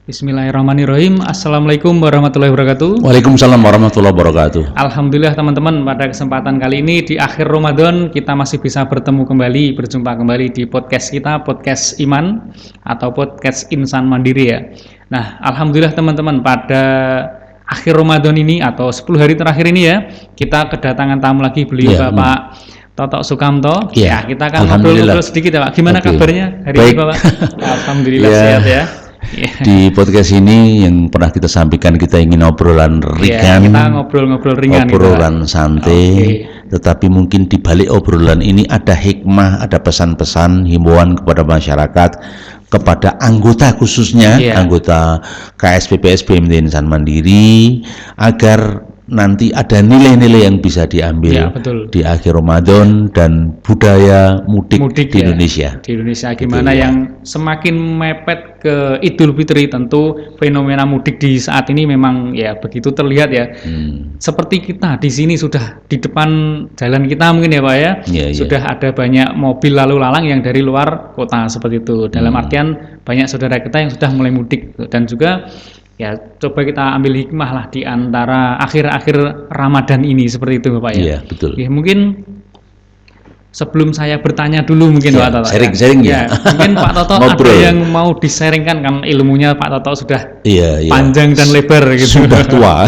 Bismillahirrahmanirrahim. Assalamualaikum warahmatullahi wabarakatuh. Waalaikumsalam warahmatullahi wabarakatuh. Alhamdulillah teman-teman, pada kesempatan kali ini di akhir Ramadan kita masih bisa bertemu kembali, berjumpa kembali di podcast kita, podcast Iman atau podcast Insan Mandiri ya. Nah, alhamdulillah teman-teman, pada akhir Ramadan ini atau 10 hari terakhir ini ya, kita kedatangan tamu lagi, beliau Bapak Totok Sukamto. Ya, kita akan ngobrol-ngobrol sedikit ya Pak. Gimana kabarnya hari ini Bapak? Alhamdulillah sehat ya. Di podcast ini yang pernah kita sampaikan, kita ingin obrolan ringan, kita ngobrol-ngobrol ringan, obrolan santai, tetapi mungkin di balik obrolan ini ada hikmah, ada pesan-pesan, himbauan kepada masyarakat, kepada anggota khususnya, anggota KSPPS BMT Insan Mandiri, agar nanti ada nilai-nilai yang bisa diambil di akhir Ramadan dan budaya mudik di Indonesia. Di Indonesia gimana yang semakin mepet ke Idul Fitri, tentu fenomena mudik di saat ini memang ya begitu terlihat ya. Seperti kita di sini sudah di depan jalan kita mungkin ya Pak ya, sudah ada banyak mobil lalu lalang yang dari luar kota seperti itu. Dalam artian banyak saudara kita yang sudah mulai mudik, dan juga ya coba kita ambil hikmah lah di antara akhir-akhir Ramadan ini seperti itu Bapak ya. Iya, betul. Ya, mungkin sebelum saya bertanya dulu mungkin Pak Toto. Sharing-sharing ya. Mungkin Pak Toto ada yang mau disaringkan, kan ilmunya Pak Toto sudah panjang dan lebar gitu. Sudah tua.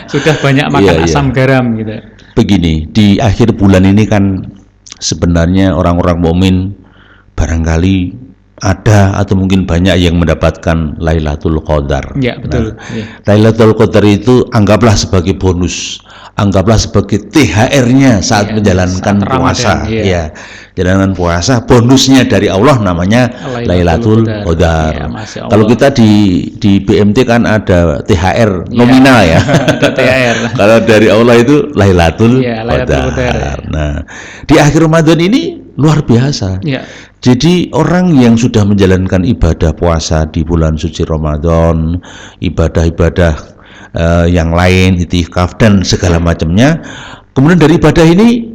Sudah banyak makan asam garam gitu. Begini, di akhir bulan ini kan sebenarnya orang-orang mukmin barangkali ada atau mungkin banyak yang mendapatkan Lailatul Qadar. Ya, betul. Lailatul Qadar itu anggaplah sebagai bonus, anggaplah sebagai THR-nya saat menjalankan puasa. Jalankan puasa, bonusnya dari Allah namanya Lailatul Qadar. Kalau kita di BMT kan ada THR nominal ya. Ada THR. Kalau dari Allah itu Lailatul Qadar. Nah, di akhir Ramadan ini luar biasa. Jadi orang yang sudah menjalankan ibadah puasa di bulan suci Ramadan, ibadah-ibadah yang lain, itikaf dan segala macamnya, kemudian dari ibadah ini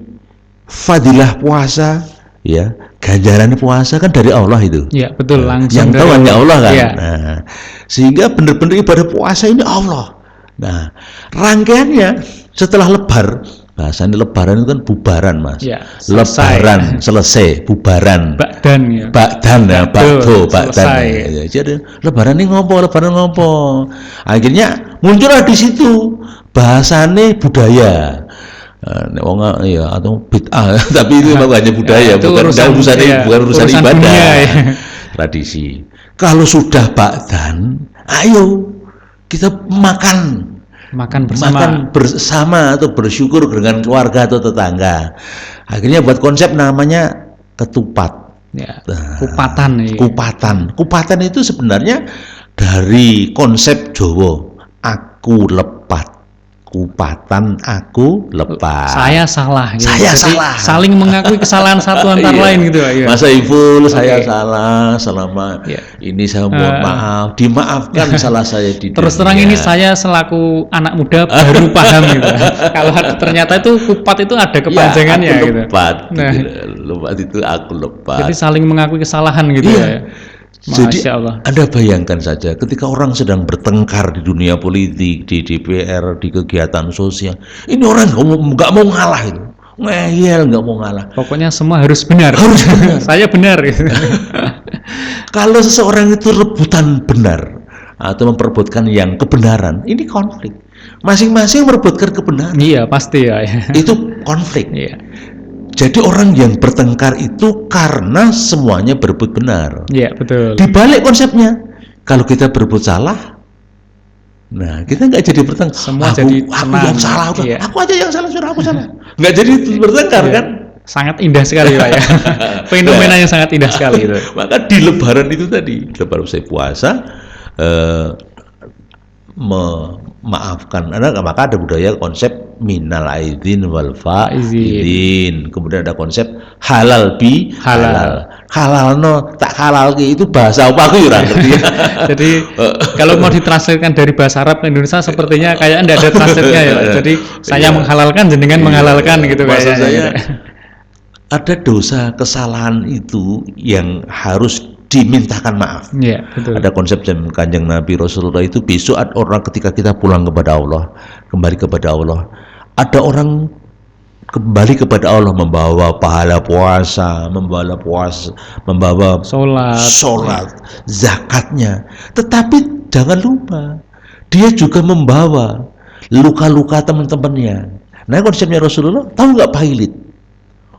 fadilah puasa, ya, ganjaran puasa kan dari Allah itu. Ya, betul, langsung yang tahu hanya Allah kan. Ya. Nah, sehingga benar-benar ibadah puasa ini Allah. Nah, rangkaiannya setelah lebar, bahasanya lebaran itu kan bubaran Mas. Lebaran selesai, bubaran. Bakdan ya. Bakdan ya, bakdan. Ya. Jadi lebaran ini ngopo. Akhirnya muncullah di situ bahasane budaya. Atau bid'ah, tapi itu memang hanya budaya, bukan urusan ibadah. Tradisi. Kalau sudah bakdan, ayo kita makan bersama atau bersyukur dengan keluarga atau tetangga. Akhirnya buat konsep namanya ketupat. Kupatan itu sebenarnya dari konsep Jawa, aku lepat. Kupatan, aku lepas. Saya salah. Gitu. Saya jadi salah. Saling mengakui kesalahan satu antar lain gitu. Mas Saiful, saya salah selama ini, saya mohon maaf. Dimaafkan salah saya di Terus terang ini saya selaku anak muda baru paham gitu. Kalau ternyata itu kupat itu ada kepanjangannya aku gitu. Lepat itu aku lepat. Jadi saling mengakui kesalahan gitu ya. Jadi Anda bayangkan saja ketika orang sedang bertengkar di dunia politik, di DPR, di kegiatan sosial, ini orang nggak mau ngalah itu, ngeyel, nggak mau ngalah. Pokoknya semua harus benar. Saya benar. Gitu. Kalau seseorang itu rebutan benar atau memperebutkan yang kebenaran, ini konflik. Masing-masing merebutkan kebenaran. Iya pasti ya. Itu konflik. Jadi orang yang bertengkar itu karena semuanya berebut benar. Iya, betul. Di balik konsepnya, kalau kita berebut salah, nah kita nggak jadi bertengkar. Semua aku yang salah, aku aja yang salah, sudah aku salah. Nggak jadi bertengkar kan? Sangat indah sekali Pak ya. Fenomenanya sangat indah sekali itu. Maka di Lebaran itu tadi, lebaran usai puasa, memaafkan. Maka ada budaya konsep minal aidin wal faizin. Kemudian ada konsep halal bi halal. Halal no tak halal itu bahasa apa aku ya ngerti. Jadi kalau mau ditranslatekan dari bahasa Arab ke Indonesia sepertinya kayak enggak ada translate-nya ya. Jadi saya menghalalkan, jenengan menghalalkan gitu maksud saya. Ada dosa kesalahan itu yang harus dimintakan maaf. Ya, betul. Ada konsep Kanjeng Nabi Rasulullah itu, besok ada orang ketika kita pulang kepada Allah, kembali kepada Allah, ada orang kembali kepada Allah membawa pahala puasa, membawa sholat, zakatnya. Tetapi jangan lupa, dia juga membawa luka-luka teman-temannya. Nah, konsepnya Rasulullah, tahu nggak Pailit?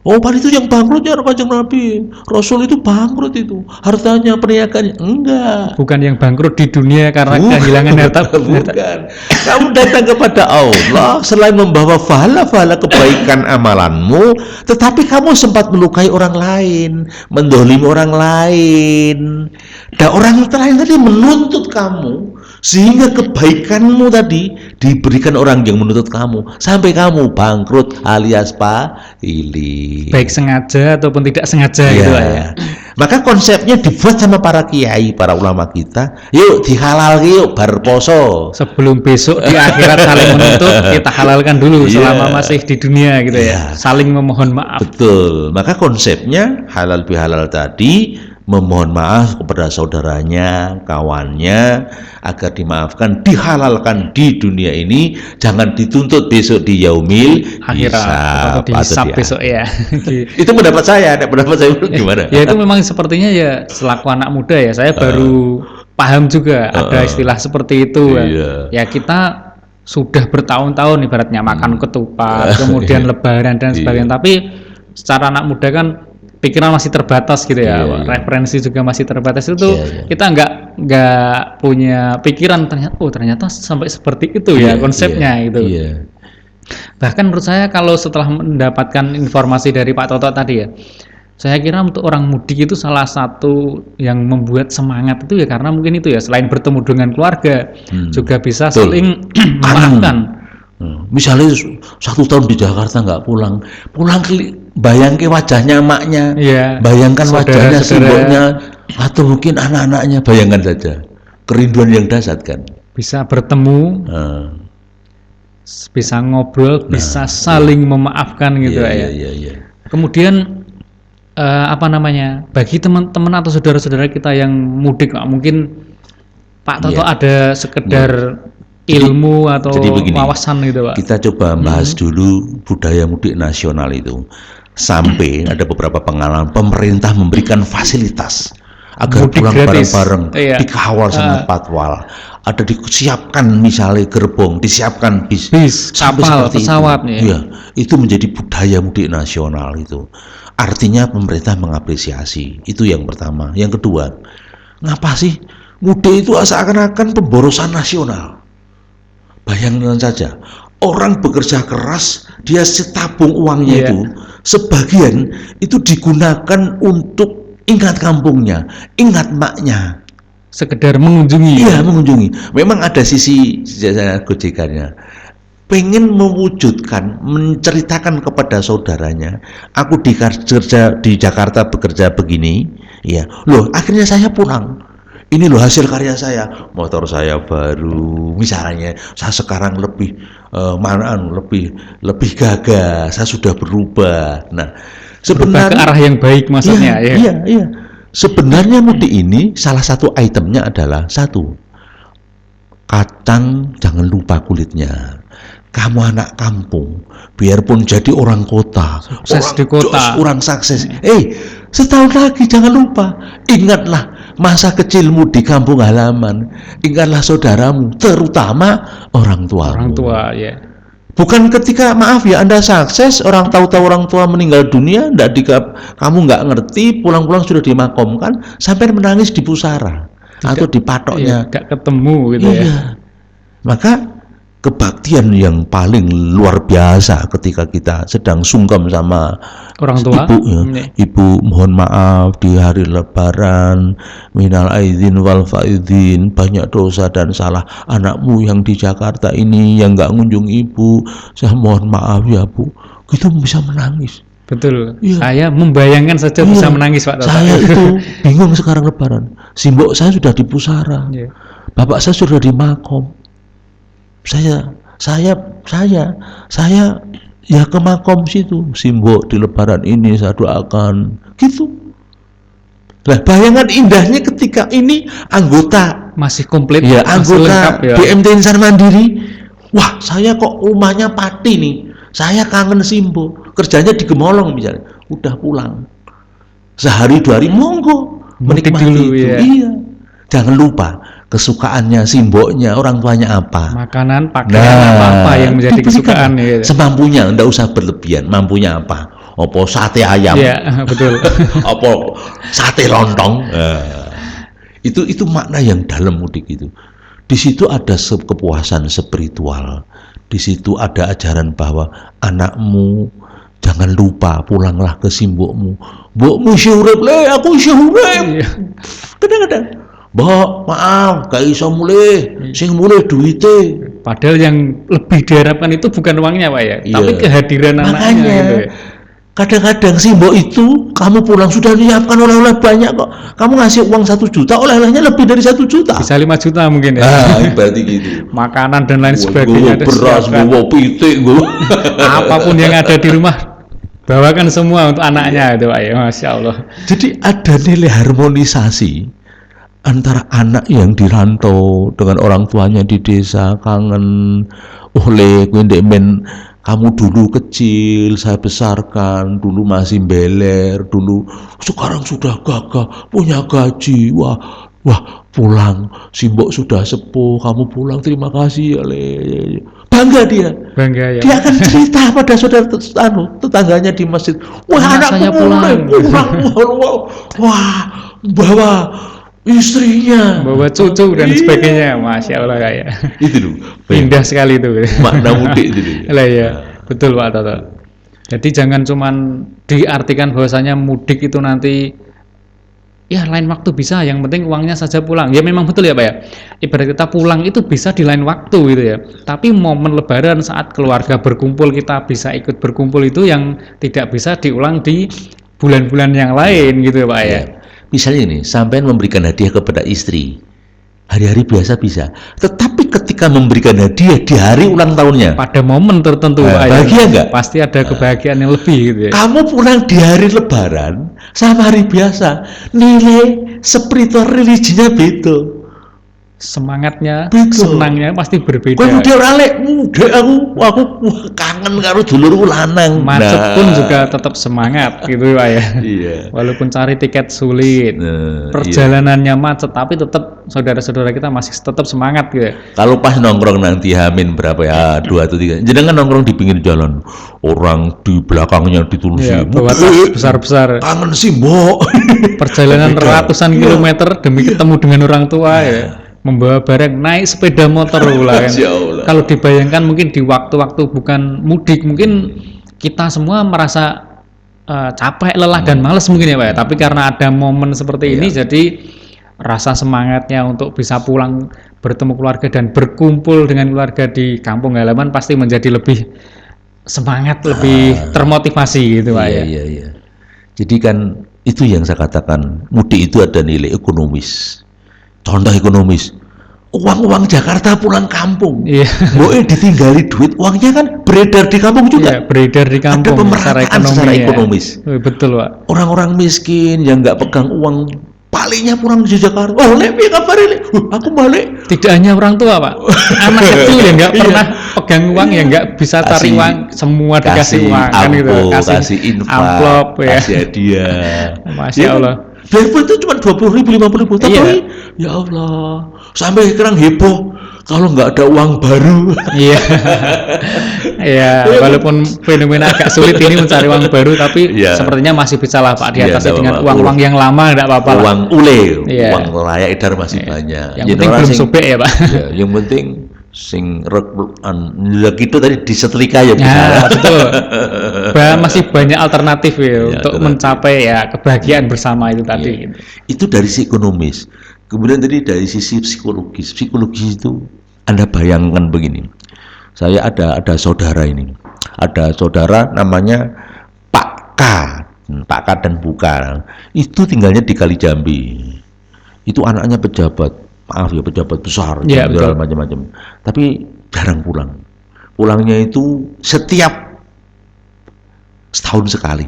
Oh, Pailit itu yang bangkrutnya Kanjeng Nabi. Rasul itu bangkrut itu, hartanya, perniagaannya. Enggak. Bukan yang bangkrut di dunia karena kehilangan harta. Bukan. Kamu datang kepada Allah selain membawa pahala-pahala kebaikan amalanmu, tetapi kamu sempat melukai orang lain, mendolimi orang lain. Dan orang lain tadi menuntut kamu, sehingga kebaikanmu tadi diberikan orang yang menuntut kamu, sampai kamu bangkrut alias Pailit. Baik sengaja ataupun tidak sengaja gitu ya. Maka konsepnya dibuat sama para kiai, para ulama kita. Yuk dihalal, yuk bar poso. Sebelum besok di akhirat saling menuntut, kita halalkan dulu selama masih di dunia gitu ya. Saling memohon maaf. Betul. Maka konsepnya halal bihalal tadi, memohon maaf kepada saudaranya, kawannya, agar dimaafkan, dihalalkan di dunia ini, jangan dituntut besok di yaumil akhirat atau dihisab besok ya. Itu pendapat saya gimana? Ya itu memang sepertinya ya selaku anak muda ya, saya baru paham juga ada istilah seperti itu. Ya kita sudah bertahun-tahun ibaratnya makan ketupat, kemudian lebaran dan sebagainya, tapi secara anak muda kan pikiran masih terbatas gitu ya, referensi juga masih terbatas, itu kita nggak punya pikiran ternyata sampai seperti itu ya konsepnya gitu. Bahkan menurut saya kalau setelah mendapatkan informasi dari Pak Toto tadi ya, saya kira untuk orang mudik itu salah satu yang membuat semangat itu ya karena mungkin itu ya, selain bertemu dengan keluarga juga bisa saling memaafkan. Misalnya 1 tahun di Jakarta nggak pulang bayangkan wajahnya emaknya, bayangkan wajahnya simboknya, atau mungkin anak-anaknya, bayangkan saja kerinduan yang dahsyat kan. Bisa bertemu, bisa ngobrol, bisa saling memaafkan gitu ya. Kemudian bagi teman-teman atau saudara-saudara kita yang mudik, mungkin Pak Toto ada sekedar ilmu atau wawasan gitu Pak. Kita coba bahas dulu budaya mudik nasional itu. Sampai ada beberapa pengalaman pemerintah memberikan fasilitas agar mudik pulang bareng-bareng, dikawal sama patwal. Ada disiapkan misalnya gerbong, disiapkan bis kapal, pesawat. Itu menjadi budaya mudik nasional itu. Artinya pemerintah mengapresiasi. Itu yang pertama. Yang kedua, ngapa sih mudik itu seakan-akan pemborosan nasional? Bayangkan saja, orang bekerja keras, dia setabung uangnya itu, sebagian itu digunakan untuk ingat kampungnya, ingat maknya, sekedar mengunjungi. Iya, mengunjungi. Memang ada sisi gojekannya. Pengen mewujudkan, menceritakan kepada saudaranya, aku di Jakarta bekerja begini, akhirnya saya pulang. Ini loh hasil karya saya, motor saya baru, misalnya saya sekarang lebih lebih gagah, saya sudah berubah. Nah, sebenarnya ke arah yang baik maksudnya. Iya. Sebenarnya mudik ini salah satu itemnya adalah kacang jangan lupa kulitnya. Kamu anak kampung, biarpun jadi orang kota, orang sukses. Setahun lagi jangan lupa, ingatlah masa kecilmu di kampung halaman, ingatlah saudaramu, terutama orang tua. Bukan ketika Anda sukses, tahu-tahu orang tua meninggal dunia, kamu nggak ngerti, pulang-pulang sudah dimakamkan, sampai menangis di pusara atau di patoknya. Nggak ketemu gitu ya. Maka kebaktian yang paling luar biasa ketika kita sedang sungkem sama orang tua, ibu mohon maaf di hari lebaran, minal aidin wal faidin, banyak dosa dan salah anakmu yang di Jakarta ini yang nggak ngunjung ibu, saya mohon maaf ya Bu, gitu bisa menangis. Betul, saya membayangkan saja bisa menangis Pak Toto. Saya itu bingung sekarang lebaran, simbok saya sudah di pusara, bapak saya sudah di makom. Saya ya ke makom situ, simbok di lebaran ini saya doakan gitu. Lah bayangan indahnya ketika ini anggota masih komplit, ya, anggota lengkap, ya. BMT Insan Mandiri. Wah, saya kok rumahnya Pati nih. Saya kangen Simbo. Kerjanya di Gemolong misalnya. Udah pulang. Sehari 2 hari monggo menikmati dulu, itu. Ya. Iya. Jangan lupa kesukaannya Simboknya, orang tuanya apa. Makanan, pakaian, apa yang menjadi kesukaan ya. Semampunya, enggak usah berlebihan. Mampunya apa? Apa sate ayam? Iya, betul. Apa sate lontong? Itu makna yang dalam mudik itu. Di situ ada kepuasan spiritual. Di situ ada ajaran bahwa anakmu jangan lupa pulanglah ke simbokmu. Mbokmu isih urip le, aku isih urip. Kadang-kadang, "Mbok, maaf, gak iso mulih. Sing mulih duite." Padahal yang lebih diharapkan itu bukan uangnya, Pak ya, Iya. tapi kehadiran anaknya gitu ya. Kadang-kadang simbok itu kamu pulang sudah menyiapkan oleh-oleh banyak kok. Kamu ngasih uang 1 juta, oleh-olehnya lebih dari 1 juta. Bisa 5 juta mungkin ya. Berarti gitu. Makanan dan lain sebagainya. Beras, pitik, apapun yang ada di rumah, bawakan semua untuk anaknya itu, Pak ya. Masya Allah. Jadi ada nilai harmonisasi antara anak yang dirantau dengan orang tuanya di desa, kangen, oleh men kamu dulu kecil, saya besarkan, dulu masih beler, dulu sekarang sudah gagah, punya gaji, wah pulang, simbok sudah sepuh, kamu pulang, terima kasih ya le. Bangga dia. Bangga ya. Dia akan cerita pada saudara tetangganya di masjid, wah anakku pulang, wah bawa istrinya, bawa cucu dan sebagainya, Masya Allah ya. Itu loh, indah sekali itu makna mudik itu. Lah ya, betul Pak Toto. Jadi jangan cuman diartikan bahwasanya mudik itu nanti ya lain waktu bisa, yang penting uangnya saja pulang. Ya memang betul ya Pak ya. Ibarat kita pulang itu bisa di lain waktu gitu ya. Tapi momen lebaran saat keluarga berkumpul, kita bisa ikut berkumpul, itu yang tidak bisa diulang di bulan-bulan yang lain gitu ya Pak ya. Misalnya ini, sampean memberikan hadiah kepada istri, hari-hari biasa bisa. Tetapi ketika memberikan hadiah di hari ulang tahunnya, pada momen tertentu, bahagia nggak? Pasti ada kebahagiaan yang lebih gitu ya. Kamu pulang di hari Lebaran sama hari biasa, nilai spiritual religinya beda. Semangatnya, betul, senangnya pasti berbeda. Kalau dia ralek muda, aku kangen karo dulurku lanang. Macet pun juga tetap semangat gitu Pak ya. Iya. Walaupun cari tiket sulit, perjalanannya macet, tapi tetap saudara-saudara kita masih tetap semangat gitu. Kalau pas nongkrong nanti Hamin berapa ya, 2 atau 3, jangan nongkrong di pinggir jalan, orang di belakangnya ditulisin, bawa tas besar-besar. Kangen sih Mbok. Perjalanan ratusan kilometer demi ketemu dengan orang tua ya. Membawa barang, naik sepeda motor pula kan. Kalau dibayangkan mungkin di waktu-waktu bukan mudik, mungkin kita semua merasa capek, lelah dan malas mungkin ya Pak ya. Tapi karena ada momen seperti ini, jadi rasa semangatnya untuk bisa pulang bertemu keluarga dan berkumpul dengan keluarga di kampung halaman pasti menjadi lebih semangat, lebih termotivasi gitu Pak ya. Iya. Jadi kan itu yang saya katakan, mudik itu ada nilai ekonomis. Contoh ekonomis, uang Jakarta pulang kampung, boleh ditinggali duit, uangnya kan beredar di kampung juga. Beredar di kampung. Ada pemerataan secara ekonomis. Betul Pak. Orang-orang miskin yang nggak pegang uang, palingnya pulang di Jakarta. Oh, lebih kabar ini, aku balik. Tidak hanya orang tua Pak, anak kecil yang nggak pernah pegang uang, yang nggak bisa cari uang, semua dikasih uang kan gitu. Kasih infak, amplop ya. Kasih hadiah. Masya Allah. Biarpun itu cuma 20.000, 50.000, tapi ya Allah, sampai sekarang heboh kalau nggak ada uang baru. Iya, walaupun fenomena agak sulit ini mencari uang baru, tapi sepertinya masih bisa lah Pak diatasi dengan uang-uang yang lama, nggak apa-apa. Uang uang layak edar masih banyak. Yang penting belum sobek ya Pak. Yang penting sing gitu tadi disetrika ya bisa. Betul. Masih banyak alternatif untuk mencapai kebahagiaan bersama itu tadi. Itu dari sisi ekonomis. Kemudian tadi dari sisi psikologis. Psikologis itu Anda bayangkan begini. Saya ada saudara ini. Ada saudara namanya Pak K dan Bu K. Itu tinggalnya di Kalijambi. Itu anaknya pejabat. Maaf ya, pejabat besar, jenderal macam-macam. Tapi jarang pulang. Pulangnya itu setiap setahun sekali.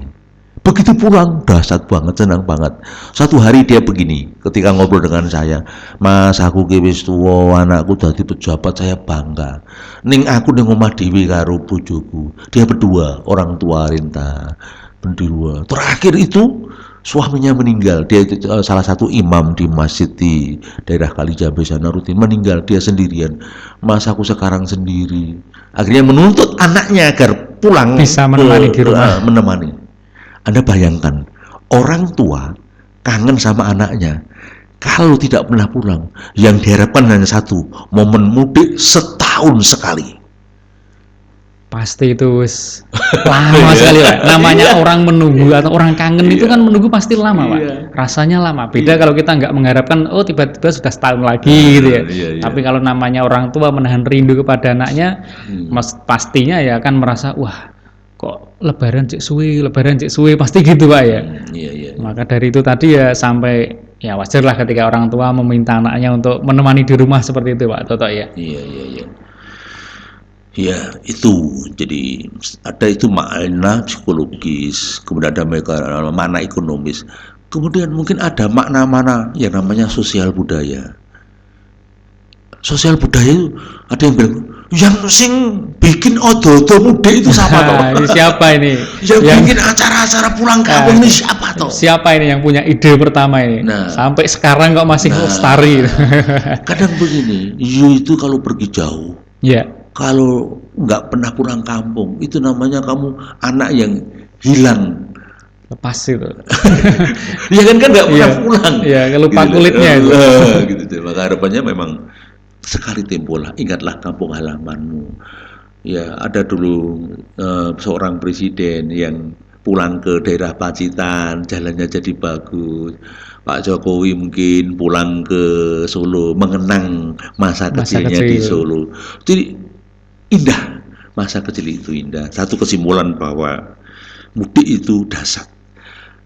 Begitu pulang, dahsyat banget, senang banget. Satu hari dia begini, ketika ngobrol dengan saya, Mas, aku ki wis tuwa, anakku dadi pejabat, saya bangga. Ning aku ning omah dhewe karo bojoku. Dia berdua, orang tua Renta, berdua. Terakhir itu suaminya meninggal. Dia itu salah satu imam di masjid di daerah Kalijabe sana rutin, meninggal, dia sendirian. Mas, aku sekarang sendiri. Akhirnya menuntut anaknya agar pulang bisa menemani di rumah. Menemani. Anda bayangkan, orang tua kangen sama anaknya, kalau tidak pernah pulang, yang diharapkan hanya satu, momen mudik setahun sekali. Pasti itu lama sekali, Pak. Namanya orang menunggu atau orang kangen itu kan menunggu pasti lama, Pak. Rasanya lama. Beda kalau kita nggak mengharapkan, oh tiba-tiba sudah setahun lagi gitu ya. Tapi kalau namanya orang tua menahan rindu kepada anaknya, pastinya ya akan merasa, wah, kok lebaran cek suwe pasti gitu, Pak ya. Maka dari itu tadi ya sampai ya wajar lah ketika orang tua meminta anaknya untuk menemani di rumah seperti itu, Pak Toto ya. Ya itu, jadi ada itu makna psikologis, kemudian ada makna ekonomis, kemudian mungkin ada makna-makna yang namanya sosial budaya. Sosial budaya itu ada yang bilang, yang sing bikin odo-odo mudik itu siapa toh? Siapa ini? yang bikin acara-acara pulang kampung ini siapa toh? Siapa ini yang punya ide pertama ini? Sampai sekarang kok masih lestari. Kadang begini, itu kalau pergi jauh, kalau nggak pernah pulang kampung, itu namanya kamu anak yang hilang. Lepas itu. Ya kan nggak pernah pulang. Ya, lupa gitu, kulitnya itu. Gitu. Maka harapannya memang sekali tempolah, ingatlah kampung halamanmu. Ya, ada dulu seorang presiden yang pulang ke daerah Pacitan, jalannya jadi bagus. Pak Jokowi mungkin pulang ke Solo, mengenang masa kecilnya di Solo. Jadi indah, masa kecil itu indah. Satu kesimpulan bahwa mudik itu dahsyat.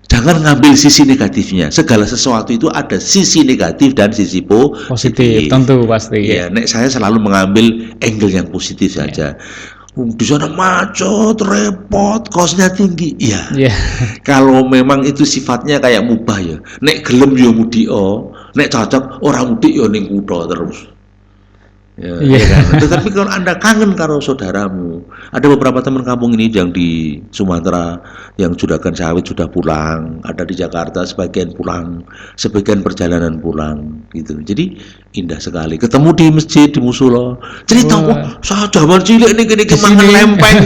Jangan ngambil sisi negatifnya. Segala sesuatu itu ada sisi negatif dan sisi positif. Tentu pasti. Ya, nek saya selalu mengambil angle yang positif saja. Di sana macet, repot, kosnya tinggi. Iya. Kalau memang itu sifatnya kayak mubah ya. Nek gelem yo mudik, nek cocok orang mudik yo ning kutha terus. Ya kan? Tetapi kalau Anda kangen karo saudaramu, ada beberapa teman kampung ini yang di Sumatera yang juragan sawit sudah pulang, ada di Jakarta sebagian pulang, sebagian perjalanan pulang gitu. Jadi indah sekali ketemu di masjid, di musola. Cerita saya zaman cilik ini mangan lempeng.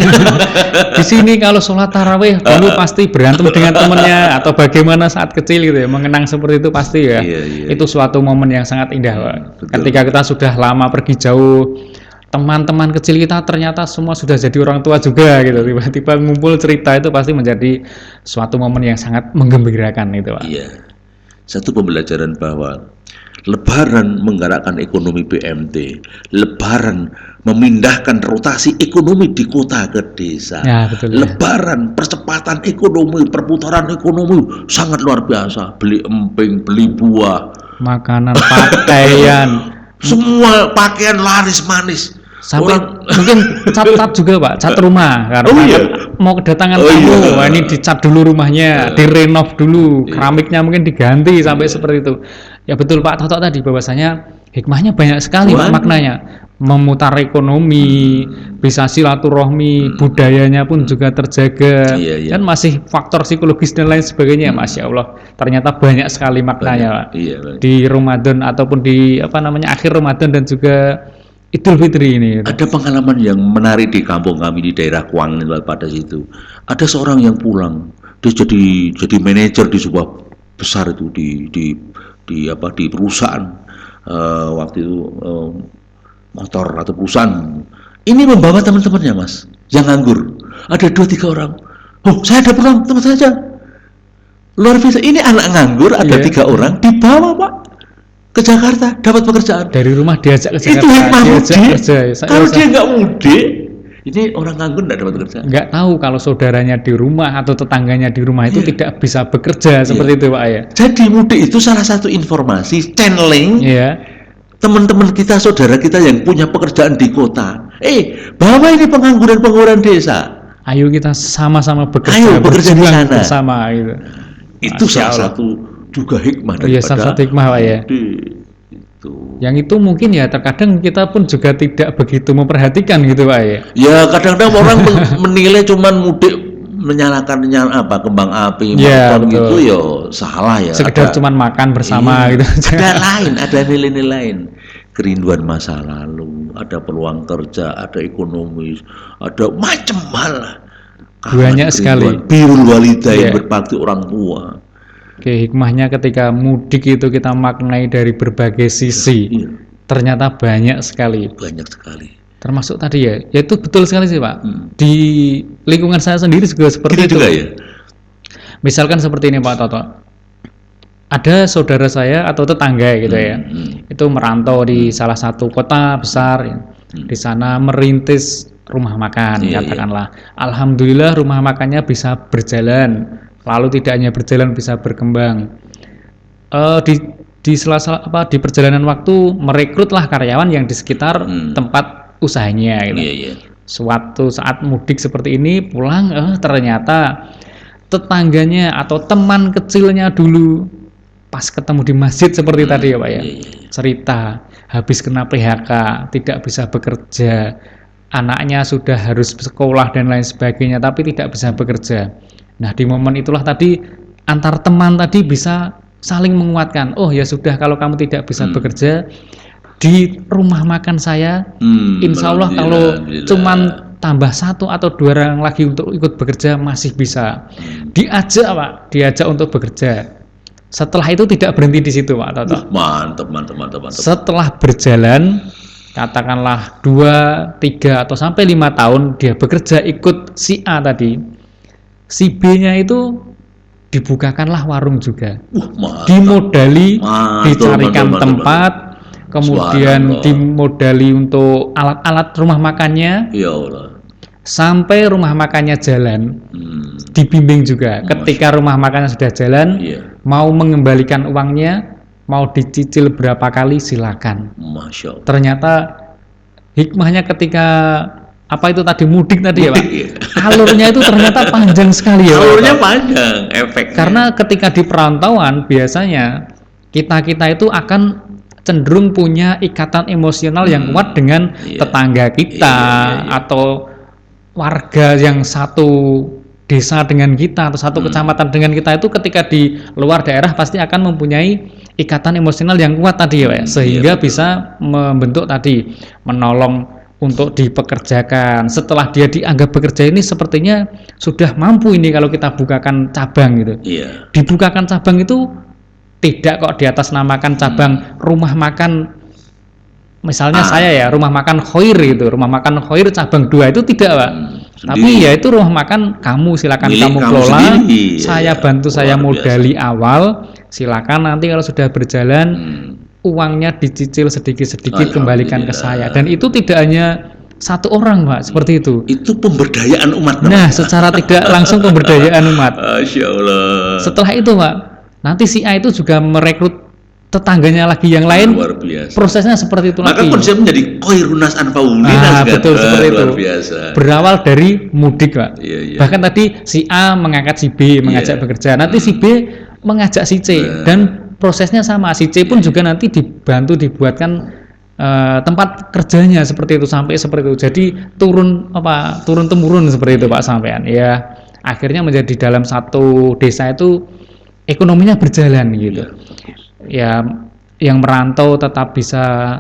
Di sini kalau sholat tarawih dulu pasti berantem dengan temennya atau bagaimana saat kecil gitu ya, mengenang seperti itu pasti ya. Itu suatu momen yang sangat indah, Pak. Ketika kita sudah lama pergi jauh, teman-teman kecil kita ternyata semua sudah jadi orang tua juga gitu, tiba-tiba ngumpul cerita itu pasti menjadi suatu momen yang sangat menggembirakan itu, Pak. Iya. Satu pembelajaran bahwa Lebaran menggerakkan ekonomi BMT, Lebaran memindahkan rotasi ekonomi di kota ke desa. Lebaran percepatan ekonomi, perputaran ekonomi sangat luar biasa. Beli emping, beli buah, makanan, pakaian, semua pakaian laris manis. Sampai mungkin cat juga, Pak, cat rumah karena mau kedatangan tamu, ini dicat dulu rumahnya, direnov dulu, keramiknya mungkin diganti sampai seperti itu. Ya betul Pak Toto tadi, bahwasanya hikmahnya banyak sekali Pak, maknanya memutar ekonomi, bisa silaturahmi, budayanya pun juga terjaga, kan masih faktor psikologis dan lain sebagainya. Masya Allah, ternyata banyak sekali maknanya Pak. Di Ramadan ataupun di akhir Ramadan dan juga Idul Fitri ini. Ada pengalaman yang menarik di kampung kami di daerah Kuang pada situ. Ada seorang yang pulang, dia jadi manajer di sebuah besar itu di perusahaan waktu itu motor atau perusahaan. Ini membawa teman-temannya Mas, yang nganggur. Ada 2-3 orang. Oh, saya ada pulang, teman saja. Luar biasa. Ini anak nganggur ada 3 orang dibawa Pak ke Jakarta, dapat pekerjaan. Dari rumah diajak ke Jakarta. Itu hikmah mudik. Kalau dia nggak mudik, ini orang nganggur nggak dapat pekerjaan. Nggak tahu kalau saudaranya di rumah atau tetangganya di rumah itu tidak bisa bekerja seperti itu Pak ya. Jadi mudik itu salah satu informasi channeling. Teman-teman kita, saudara kita yang punya pekerjaan di kota. Bahwa ini pengangguran desa. Ayo kita sama-sama bekerja di sana bersama gitu. Itu salah satu juga hikmah daripada. Iya, salah satu hikmah Pak ya. Itu. Yang itu mungkin ya terkadang kita pun juga tidak begitu memperhatikan gitu Pak ya. Ya kadang-kadang orang menilai cuman mudik menyalakan kembang api motor gitu ya salah ya. Sekedar cuman makan bersama gitu. Ada nilai-nilai lain. Kerinduan masa lalu, ada peluang kerja, ada ekonomis, ada macam hal. Banyak sekali. Birrul walidain, berbakti orang tua. Oke, hikmahnya ketika mudik itu kita maknai dari berbagai sisi. Iya. Ternyata banyak sekali. Banyak sekali. Termasuk tadi ya itu betul sekali sih Pak. Di lingkungan saya sendiri juga seperti itu. Juga ya? Misalkan seperti ini Pak Toto. Ada saudara saya atau tetangga gitu ya. Itu merantau di salah satu kota besar. Ya. Di sana merintis rumah makan, katakanlah. Alhamdulillah rumah makannya bisa berjalan. Lalu tidak hanya berjalan, bisa berkembang. Di perjalanan waktu merekrutlah karyawan yang di sekitar tempat usahanya gitu. Suatu saat mudik seperti ini pulang, ternyata tetangganya atau teman kecilnya dulu pas ketemu di masjid seperti tadi ya Pak ya, cerita habis kena PHK, tidak bisa bekerja, anaknya sudah harus sekolah dan lain sebagainya, tapi tidak bisa bekerja. Nah di momen itulah tadi antar teman tadi bisa saling menguatkan. Oh ya sudah, kalau kamu tidak bisa bekerja di rumah makan saya, insya Allah kalau cuman tambah 1 atau 2 orang lagi untuk ikut bekerja masih bisa. Diajak Pak, diajak untuk bekerja. Setelah itu tidak berhenti di situ Pak Toto. Mantap. Setelah berjalan katakanlah 2, 3 atau sampai 5 tahun dia bekerja ikut si A tadi. Si B-nya itu dibukakanlah warung juga. Dimodali, dicarikan tempat, kemudian dimodali untuk alat-alat rumah makannya. Ya Allah. Sampai rumah makannya jalan, dibimbing juga. Ketika rumah makannya sudah jalan, mau mengembalikan uangnya, mau dicicil berapa kali silakan. Masya Allah. Ternyata hikmahnya ketika apa itu tadi mudik tadi ya Pak, alurnya itu ternyata panjang sekali ya. Alurnya panjang, efeknya. Karena ketika di perantauan biasanya kita itu akan cenderung punya ikatan emosional yang kuat dengan tetangga kita atau warga yang satu desa dengan kita atau satu kecamatan dengan kita. Itu ketika di luar daerah pasti akan mempunyai ikatan emosional yang kuat tadi ya Pak, sehingga bisa membentuk tadi menolong untuk dipekerjakan. Setelah dia dianggap bekerja ini sepertinya sudah mampu ini kalau kita bukakan cabang gitu. Dibukakan cabang itu tidak kok di atas namakan cabang rumah makan. Misalnya saya ya rumah makan Khoir gitu, rumah makan Khoir cabang 2 itu tidak Pak. Tapi ya itu rumah makan kamu, silakan kamu kelola. Saya bantu, saya modali awal. Silakan nanti kalau sudah berjalan uangnya dicicil sedikit-sedikit kembalikan ke saya. Dan itu tidak hanya 1 orang Pak, seperti itu. Itu pemberdayaan umat. Nah, secara tidak langsung pemberdayaan umat. Masya Allah. Setelah itu Pak, nanti si A itu juga merekrut tetangganya lagi yang lain. Luar biasa. Prosesnya seperti itu. Maka konsep menjadi Khoirunas Anfa'ulinas. Betul seperti itu. Luar biasa. Berawal dari mudik Pak. Bahkan tadi si A mengangkat si B, mengajak bekerja. Nanti si B mengajak si C. Dan prosesnya sama, si C pun juga nanti dibantu dibuatkan tempat kerjanya seperti itu, sampai seperti itu. Jadi turun temurun seperti itu Pak sampean. Ya, akhirnya menjadi dalam satu desa itu ekonominya berjalan gitu. Ya, yang merantau tetap bisa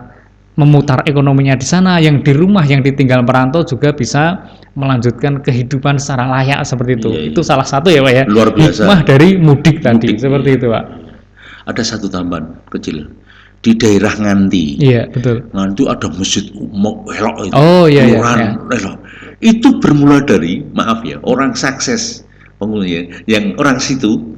memutar ekonominya di sana, yang di rumah yang ditinggal merantau juga bisa melanjutkan kehidupan secara layak seperti itu. Itu salah satu ya Pak ya. Luar biasa. Hikmah dari mudik tadi seperti itu Pak. Ada satu tambahan kecil di daerah Nganti. Iya betul. Nganti ada masjid elok itu. Oh iya. Itu bermula dari orang sukses penghuni yang orang situ,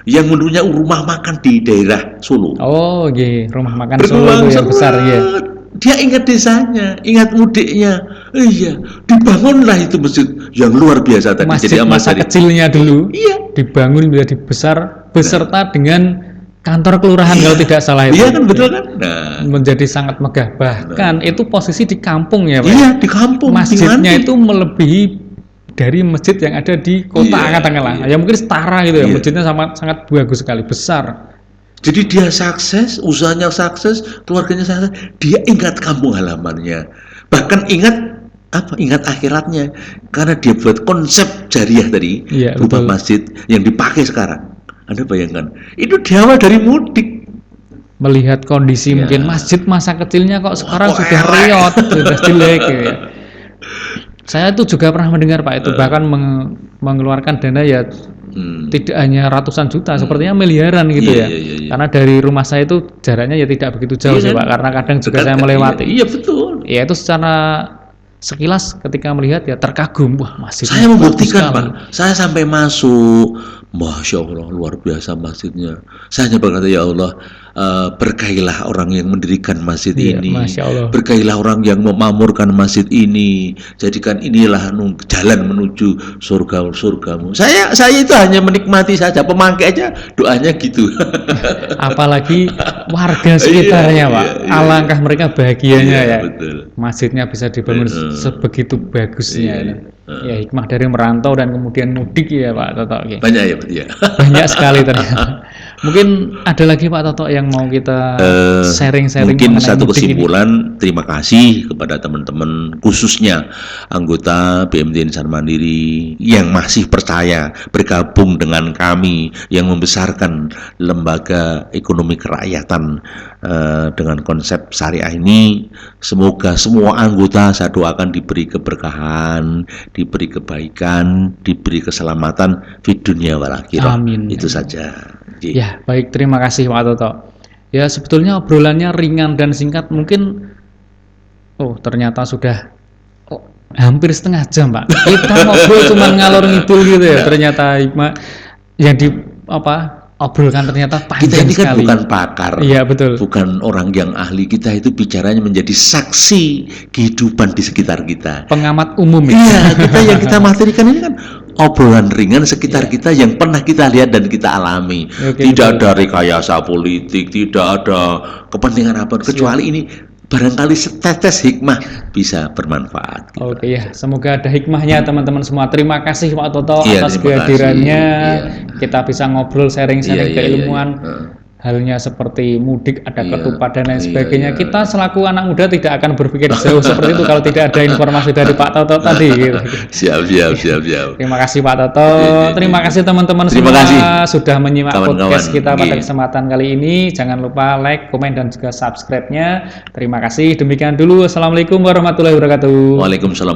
yang mempunyai rumah makan di daerah Solo. Oh iya, rumah makan Solo yang besar ya. Dia ingat desanya, ingat mudiknya. Iya, dibangunlah itu masjid yang luar biasa tadi. Masjid masa kecilnya dulu. Iya. Dibangun menjadi besar beserta dengan kantor kelurahan kalau tidak salah itu. Iya kan, betul kan? Nah, menjadi sangat megah. Bahkan itu posisi di kampung ya Pak. Iya, di kampung. Masjidnya itu melebihi dari masjid yang ada di kota katakanlah. Ya mungkin setara gitu ya. Masjidnya sangat bagus sekali, besar. Jadi dia sukses, usahanya sukses, keluarganya sukses, dia ingat kampung halamannya. Bahkan ingat akhiratnya. Karena dia buat konsep jariah tadi, berupa masjid yang dipakai sekarang. Anda bayangkan, itu diawal dari mudik. Melihat kondisi mungkin masjid masa kecilnya kok sekarang sudah riot, sudah jelek gitu ya. Saya itu juga pernah mendengar Pak itu bahkan mengeluarkan dana ya tidak hanya ratusan juta, sepertinya miliaran gitu ya. Karena dari rumah saya itu jaraknya ya tidak begitu jauh sih Pak, karena kadang juga saya melewati. Iya betul. Ya itu secara sekilas ketika melihat ya terkagum, wah masjidnya. Saya membuktikan Pak, saya sampai masuk, Masya Allah luar biasa masjidnya. Saya hanya berkata ya Allah, berkailah orang yang mendirikan masjid ini, berkailah orang yang memakmurkan masjid ini, jadikan inilah jalan menuju surgamu. Saya itu hanya menikmati saja, pemangkai aja doanya gitu. Apalagi warga sekitarnya Pak, alangkah mereka bahagianya ya. Betul. Masjidnya bisa dibangun sebegitu bagusnya. Ya hikmah dari merantau dan kemudian mudik ya Pak Toto. Banyak ya Pak ya. Banyak sekali ternyata. Mungkin ada lagi Pak Toto yang mau kita sharing-sharing. Mungkin satu kesimpulan, terima kasih kepada teman-teman khususnya anggota BMT Insan Mandiri yang masih percaya bergabung dengan kami yang membesarkan lembaga ekonomi kerakyatan dengan konsep syariah ini. Semoga semua anggota saya doakan diberi keberkahan, diberi kebaikan, diberi keselamatan di dunia wal akhirah. Amin. Itu saja. Ya, baik, terima kasih Pak Toto. Ya, sebetulnya obrolannya ringan dan singkat, mungkin ternyata sudah hampir setengah jam, Pak. Kita ngobrol cuma ngalor ngidul gitu ya. Ternyata hikmah yang obrolkan ternyata panjang sekali. Kita ini kan sekali. Bukan pakar. Iya, betul. Bukan orang yang ahli. Kita itu bicaranya menjadi saksi kehidupan di sekitar kita. Pengamat umum ya. Iya, kita yang kita materikan ini kan obrolan ringan sekitar kita yang pernah kita lihat dan kita alami. Tidak ada rekayasa politik, tidak ada kepentingan apa, kecuali ini barangkali setetes hikmah bisa bermanfaat. Oke ya, semoga ada hikmahnya teman-teman semua. Terima kasih Pak Toto atas kehadirannya. Kita bisa ngobrol sharing-sharing keilmuan. Halnya seperti mudik, ada ketupat dan lain sebagainya. Kita selaku anak muda tidak akan berpikir jauh seperti itu kalau tidak ada informasi dari Pak Toto tadi. Gitu. Siap. Terima kasih Pak Toto. Terima kasih teman-teman semua sudah menyimak podcast kita pada kesempatan kali ini. Jangan lupa like, komen, dan juga subscribe-nya. Terima kasih. Demikian dulu. Assalamualaikum warahmatullahi wabarakatuh. Waalaikumsalam.